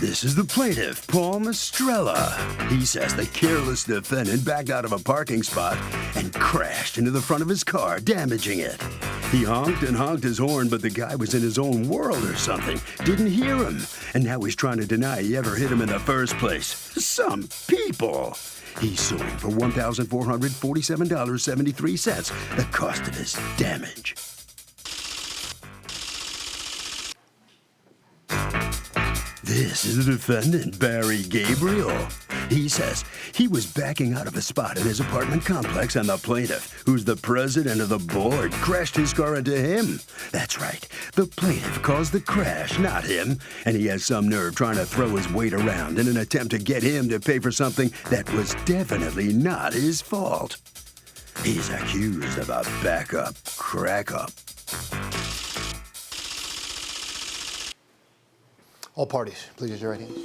This is the plaintiff, Paul Mastrella. He says the careless defendant backed out of a parking spot and crashed into the front of his car, damaging it. He honked and honked his horn, but the guy was in his own world or something. Didn't hear him. And now he's trying to deny he ever hit him in the first place. Some people. He's suing for $1,447.73, the cost of his damage. This is the defendant, Barry Gabriel. He says he was backing out of a spot in his apartment complex, and the plaintiff, who's the president of the board, crashed his car into him. That's right. The plaintiff caused the crash, not him. And he has some nerve trying to throw his weight around in an attempt to get him to pay for something that was definitely not his fault. He's accused of a backup crack-up. All parties, please raise your right hands.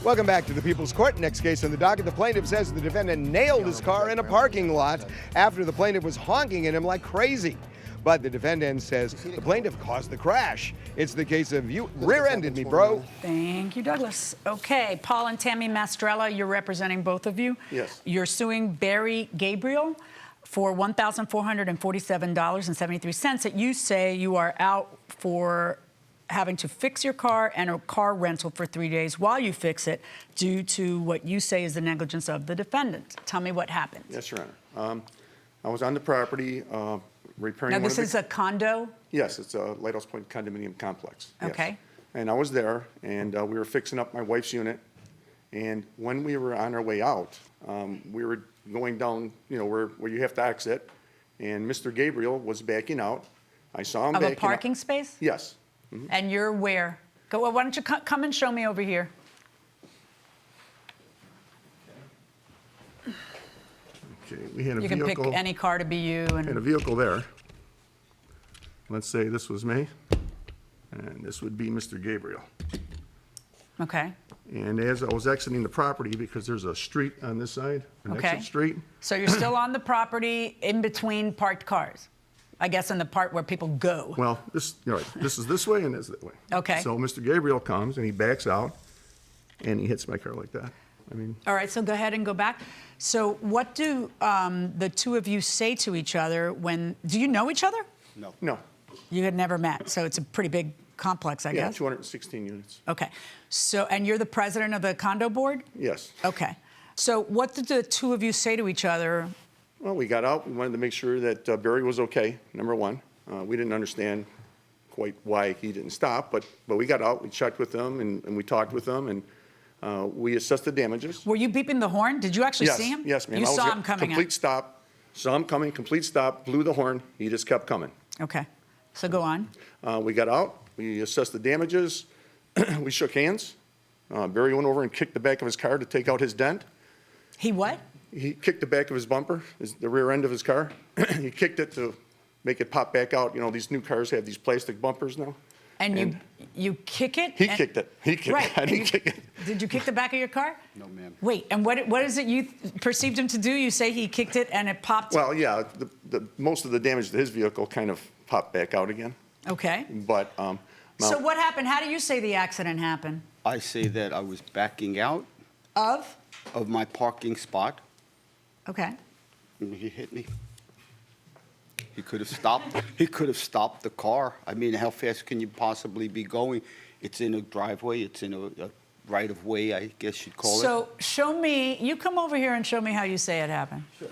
Welcome back to the People's Court. Next case on the docket, the plaintiff says the defendant nailed his car in a parking lot after the plaintiff was honking at him like crazy. But the defendant says the plaintiff caused the crash. It's the case of you rear-ended me, bro. Thank you, Douglas. Okay, Paul and Tammy Mastrella, you're representing both of you. Yes. You're suing Barry Gabriel for $1,447.73 that you say you are out for having to fix your car and a car rental for 3 days while you fix it due to what you say is the negligence of the defendant. Tell me what happened. Yes, Your Honor. I was on the property repairing. Now, this is a condo? Yes, it's a Lighthouse Point condominium complex. Yes. Okay. And I was there, and we were fixing up my wife's unit. And when we were on our way out, we were going down, where you have to exit, and Mr. Gabriel was backing out. I saw him backing out. Of a parking space? Yes. Mm-hmm. And you're where? Go. Why don't you come and show me over here? Okay, we had a You vehicle. can pick any car to be you. And a vehicle there. Let's say this was me, and this would be Mr. Gabriel. Okay. And as I was exiting the property, because there's a street on this side, an exit street. So you're still on the property in between parked cars, I guess, in the part where people go. Well, this is this way and this is that way. Okay. So Mr. Gabriel comes and he backs out and he hits my car like that. All right, so go ahead and go back. So what do the two of you say to each other do you know each other? No. No. You had never met, so it's a pretty big complex, I guess? Yeah, 216 units. Okay. So, and you're the president of the condo board? Yes. Okay. So what did the two of you say to each other? Well, we got out. We wanted to make sure that Barry was okay, number one. We didn't understand quite why he didn't stop, but we got out. We checked with him, and we talked with him, and we assessed the damages. Were you beeping the horn? Did you actually see him? Yes, ma'am. You saw him coming Complete stop. Saw him coming, complete stop, blew the horn. He just kept coming. Okay. So go on. We got out. We assessed the damages. We shook hands. Barry went over and kicked the back of his car to take out his dent. He what? He kicked the back of his bumper, the rear end of his car. He kicked it to make it pop back out. These new cars have these plastic bumpers now. And you kick it? He kicked it. He kicked right. it. I didn't kick it. Did you kick the back of your car? No, ma'am. Wait, and what is it you perceived him to do? You say he kicked it and it popped? Well, yeah, most of the damage to his vehicle kind of popped back out again. Okay. But so what happened? How do you say the accident happened? I say that I was backing out Of my parking spot, Okay. and he hit me. He could have stopped. He could have stopped the car. I mean, how fast can you possibly be going? It's in a driveway. It's in a right-of-way, I guess you'd call it. So show me. You come over here and show me how you say it happened. Sure.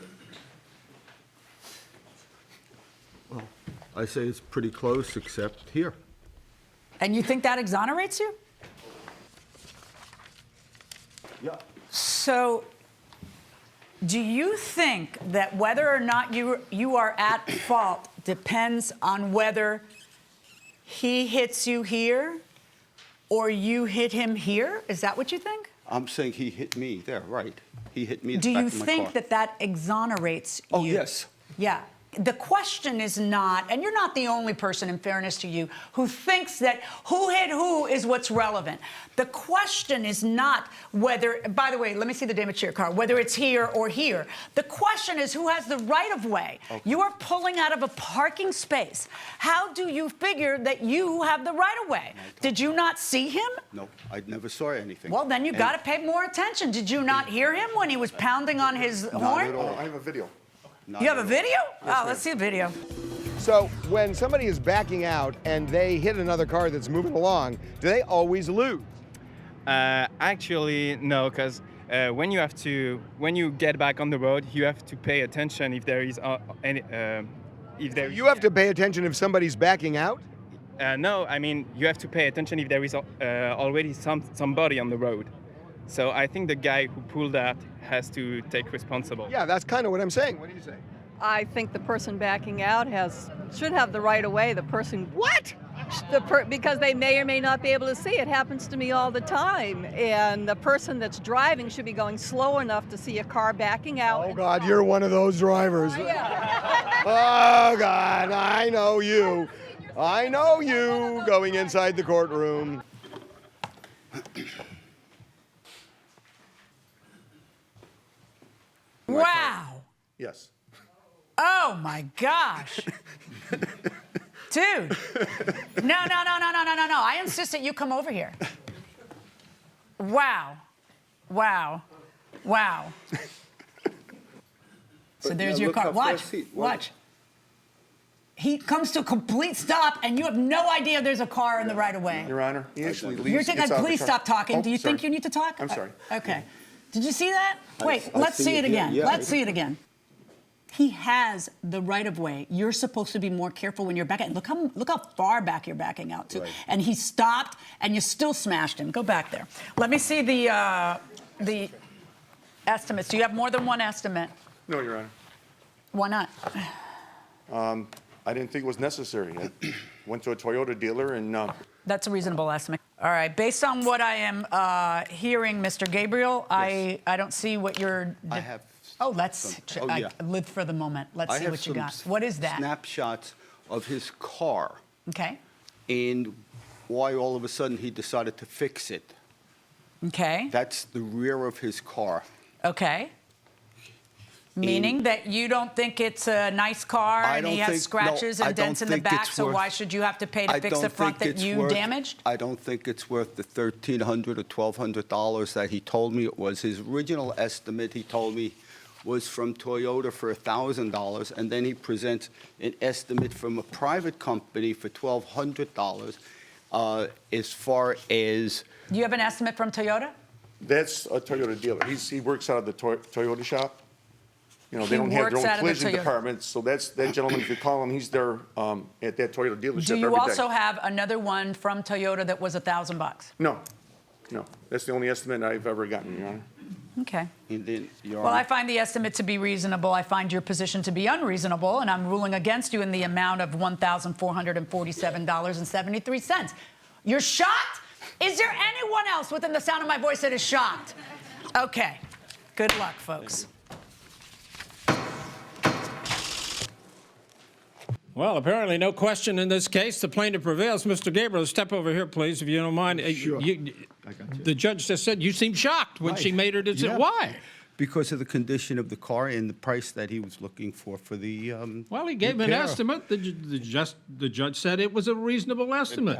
Well, I say it's pretty close, except here. And you think that exonerates you? Yeah. So do you think that whether or not you are at fault depends on whether he hits you here or you hit him here? Is that what you think? I'm saying he hit me there, right. He hit me in Do the back you of my think car. that exonerates Oh, you? yes. Yeah. The question is not, and you're not the only person, in fairness to you, who thinks that who hit who is what's relevant. The question is not whether, by the way, let me see the damage to your car, whether it's here or here. The question is who has the right of way. Okay. You are pulling out of a parking space. How do you figure that you have the right of way? Did you not see him? No, I never saw anything. Well, then you got to pay more attention. Did you not hear him when he was pounding on his horn? Not at all. I have a video. You have a video? Oh, let's see a video. So when somebody is backing out and they hit another car that's moving along, do they always lose? Actually, no, because when you get back on the road, you have to pay attention if there is any. You have to pay attention if somebody's backing out? No, I mean you have to pay attention if there is already somebody on the road. So I think the guy who pulled that has to take responsibility. Yeah, that's kind of what I'm saying. What do you say? I think the person backing out should have the right of way. The person because they may or may not be able to see. It happens to me all the time. And the person that's driving should be going slow enough to see a car backing out. Oh God, you're one of those drivers. Oh God, I know you. I know you going inside the courtroom. Wow. Yes. Oh my gosh. Dude. No. I insist that you come over here. Wow. So there's your car. Watch. He comes to a complete stop, and you have no idea there's a car in the right of way. Your Honor, he actually leaves. You're thinking, please stop talking. Oh, Do you sorry. think you need to talk? I'm sorry. Okay. Did you see that? Wait, let's see it again. Let's see it again. He has the right of way. You're supposed to be more careful when you're backing. Look how far back you're backing out to. Right. And he stopped, and you still smashed him. Go back there. Let me see the estimates. Do you have more than one estimate? No, Your Honor. Why not? I didn't think it was necessary. I went to a Toyota dealer and. That's a reasonable estimate. All right. Based on what I am hearing, Mr. Gabriel, yes. I don't see what you're. I have. Oh, let's. I live for the moment. Let's see what you got. What is that? Snapshots of his car. Okay. And why all of a sudden he decided to fix it. Okay. That's the rear of his car. Okay. Meaning that you don't think it's a nice car and he has scratches and dents in the back, so why should you have to pay to fix the front that you damaged? I don't think it's worth the $1,300 or $1,200 that he told me it was. His original estimate, he told me, was from Toyota for $1,000, and then he presents an estimate from a private company for $1,200 as far as... You have an estimate from Toyota? That's a Toyota dealer. He works out of the Toyota shop. You know, they don't have their own collision department, so that's that gentleman. If you call him, he's there at that Toyota dealership every day. Do you also have another one from Toyota that was $1,000? No. That's the only estimate I've ever gotten, Your Honor. Okay. Well, I find the estimate to be reasonable. I find your position to be unreasonable, and I'm ruling against you in the amount of $1,447.73. You're shocked? Is there anyone else within the sound of my voice that is shocked? Okay. Good luck, folks. Well, apparently no question in this case. The plaintiff prevails. Mr. Gabriel, step over here, please, if you don't mind. Sure. The judge just said you seemed shocked when she made her decision. Why? Because of the condition of the car and the price that he was looking for the Well, he gave an estimate. The judge said it was a reasonable estimate.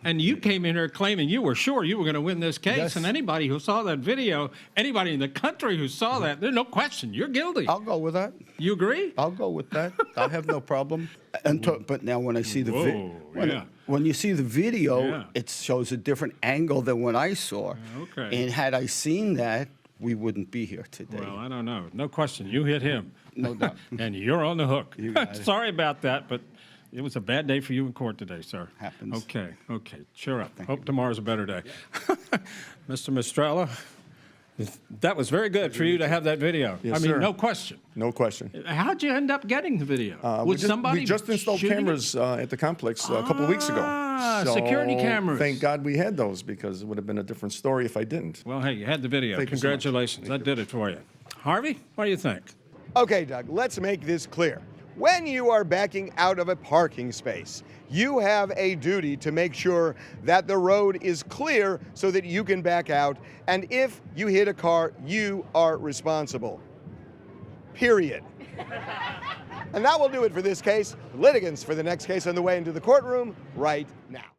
And you came in here claiming you were sure you were going to win this case. Yes. And anybody who saw that video, anybody in the country who saw that, there's no question, you're guilty. I'll go with that. You agree? I'll go with that. I have no problem. But now when I see the when you see the video, it shows a different angle than what I saw. Okay. And had I seen that, we wouldn't be here today. Well, I don't know. No question. You hit him. No doubt. And you're on the hook. Sorry about that, but it was a bad day for you in court today, sir. Happens. Okay. Cheer up. Hope tomorrow's a better day. Mr. Mistrella, that was very good for you to have that video. Yes, I mean, sir. No question. No question. How'd you end up getting the video? We just installed cameras at the complex a couple of weeks ago. Security cameras. Thank God we had those, because it would have been a different story if I didn't. Well, hey, you had the video. Thank you so much. Congratulations. That did it for you. Harvey, what do you think? Okay, Doug, let's make this clear. When you are backing out of a parking space, you have a duty to make sure that the road is clear so that you can back out. And if you hit a car, you are responsible. Period. And that will do it for this case. Litigants for the next case on the way into the courtroom right now.